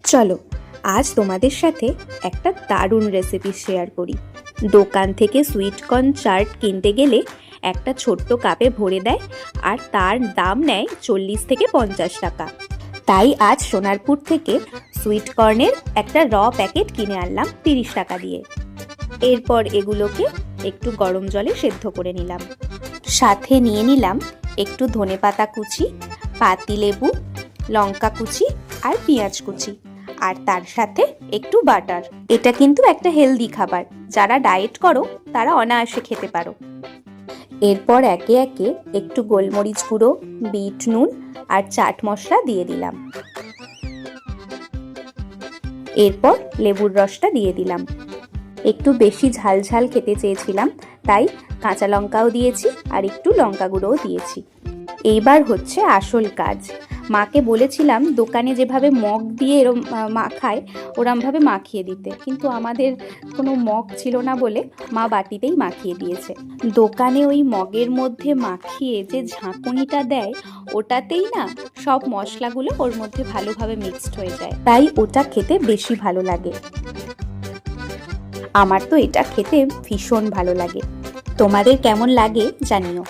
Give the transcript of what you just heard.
চলো আজ তোমাদের সাথে একটা দারুণ রেসিপি শেয়ার করি। দোকান থেকে সুইট কর্ন চাট কিনতে গেলে একটা ছোট্ট কাপে ভরে দেয় আর তার দাম নেয় 40 থেকে 50 টাকা। তাই আজ সোনারপুর থেকে সুইট কর্নের একটা প্যাকেট কিনে আনলাম 30 টাকা দিয়ে। এরপর এগুলোকে একটু গরম জলে সেদ্ধ করে নিলাম। সাথে নিয়ে নিলাম একটু ধনেপাতা কুচি, পাতিলেবু, লঙ্কা কুচি আর পেঁয়াজ কুচি, আর তার সাথে একটু বাটার। এটা কিন্তু একটা হেলদি খাবার, যারা ডায়েট করো তারা অনায়াসে খেতে পারো। এরপর একে একে একটু গোলমরিচ গুঁড়ো, বিট নুন আর চাট মশলা দিয়ে দিলাম। এরপর লেবুর রসটা দিয়ে দিলাম। একটু বেশি ঝাল ঝাল খেতে চেয়েছিলাম, তাই কাঁচা লঙ্কাও দিয়েছি আর একটু লঙ্কা গুঁড়োও দিয়েছি। এইবার হচ্ছে আসল কাজ। মাকে বলেছিলাম দোকানে যেভাবে মগ দিয়ে এরম মাখায় ওরমভাবে মাখিয়ে দিতে, কিন্তু আমাদের কোনো মগ ছিল না বলে মা বাটিতেই মাখিয়ে দিয়েছে। দোকানে ওই মগের মধ্যে মাখিয়ে যে ঝাঁকুনিটা দেয়, ওটাতেই না সব মশলাগুলো ওর মধ্যে ভালোভাবে মিক্সড হয়ে যায়, তাই ওটা খেতে বেশি ভালো লাগে। আমার তো এটা খেতে ভীষণ ভালো লাগে। তোমাদের কেমন লাগে জানিও।